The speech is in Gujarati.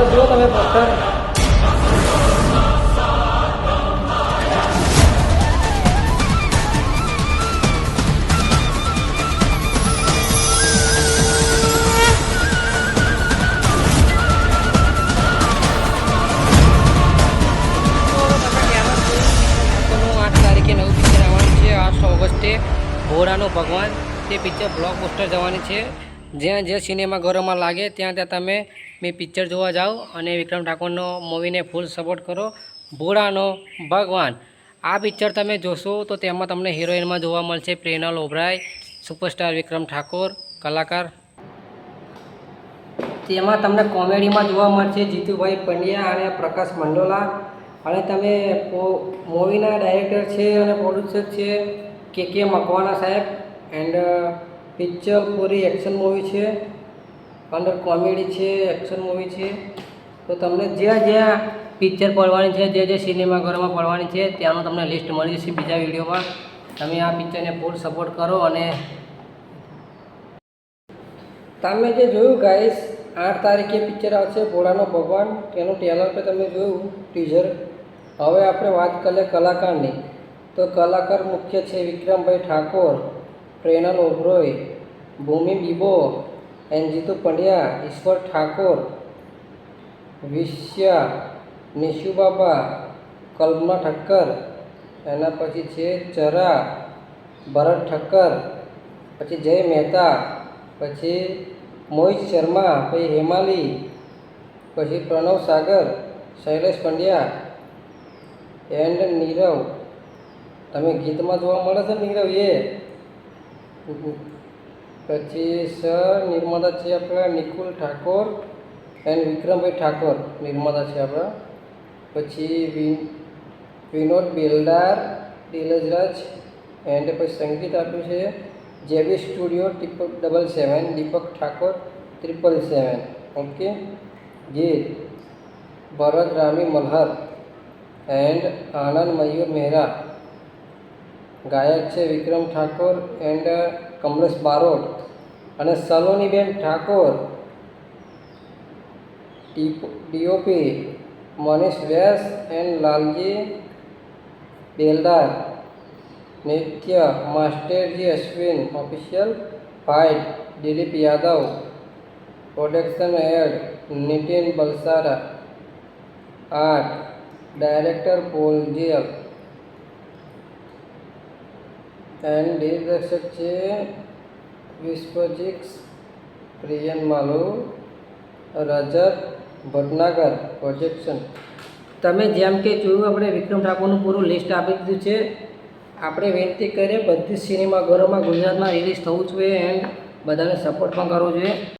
પોસ્ટર જુઓ તમે પોસ્ટર. ઘોડાનો ભગવાન તે પિક્ચર બ્લોકબસ્ટર જવાની છે. જ્યાં જે સિનેમાઘરોમાં લાગે ત્યાં ત્યાં તમે મેં પિક્ચર જોવા જાઓ અને વિક્રમ ઠાકોરનો મૂવીને ફૂલ સપોર્ટ કરો. ઘોડાનો ભગવાન આ પિક્ચર તમે જોશો તો તેમાં તમને હિરોઈનમાં જોવા મળશે પ્રેરણા ઓબરાય, સુપરસ્ટાર વિક્રમ ઠાકોર કલાકાર. તેમાં તમને કોમેડીમાં જોવા મળશે જીતુભાઈ પંડ્યા અને પ્રકાશ મંડોલા. અને તમે મૂવીના ડાયરેક્ટર છે અને પ્રોડ્યુસર છે કે મકવાના સાહેબ. And picture puri action movie છે, અંદર કોમેડી છે, એક્શન મૂવી છે. તો તમને જ્યાં જ્યાં પિક્ચર પડવાની છે, જે સિનેમાઘરોમાં પડવાની છે ત્યાંનું તમને લિસ્ટ મળી જશે બીજા વિડીયોમાં. તમે આ પિક્ચરને ફૂલ સપોર્ટ કરો. અને તમે જે જોયું ગાઈસ 8 તારીખે પિક્ચર આવશે ઘોડાનો ભગવાન. તેનું ટ્રેલર પર તમે જોયું ટીઝર. હવે આપણે વાત કરીએ કલાકારની. તો કલાકાર મુખ્ય છે વિક્રમભાઈ ઠાકોર, પ્રેરણા ઓબરાય, ભૂમિ બીબો, એન્ડ જીતુ પંડ્યા, ઈશ્વર ઠાકોર, વિશ્યા, નિશુ બાબા, કલ્પના ઠક્કર. એના પછી છે ચરા, ભરત ઠક્કર, પછી જય મહેતા, પછી મોહિત શર્મા, પછી હેમાલી, પછી પ્રણવ સાગર, શૈલેષ પંડ્યા એન્ડ નીરવ. તમે ગીતમાં જોવા મળે છે નીરવ એ. પછી સર નિર્માતા છે આપણા નિકુલ ઠાકોર એન્ડ વિક્રમભાઈ ઠાકોર નિર્માતા છે આપણા. પછી વિનોદ બેલદાર, દિલજરાજ એન્ડ પછી સંગીત આપ્યું છે JB studio 777, Deepak Thakor 777. Okay. ગીત ભરત રામી મલ્હાર એન્ડ આનંદ મયુર મહેરા. ગાયક છે વિક્રમ ઠાકોર એન્ડ કમલેશ બારોટ અને સલોનીબેન ઠાકોર. DOP Manish Vyas and Lalji Beldar. નૃત્ય માસ્ટરજી Ashwin official fight Dilip Yadav. Production head Nitin Balsara. Art director પોલજિયલ એન્ડ દિગ્દર્શક છે વિશ્વજીત પ્રિયન માલુ, રજત ભટનાગર. પ્રોજેક્શન તમે જેમ કે જોયું આપણે વિક્રમ ઠાકોરનું પૂરું લિસ્ટ આપી દીધું છે. આપણે વિનંતી કરીએ બધી સિનેમાઘરોમાં ગુજરાતમાં રિલીઝ થવું જોઈએ એન્ડ બધાને સપોર્ટ પણ કરવો જોઈએ.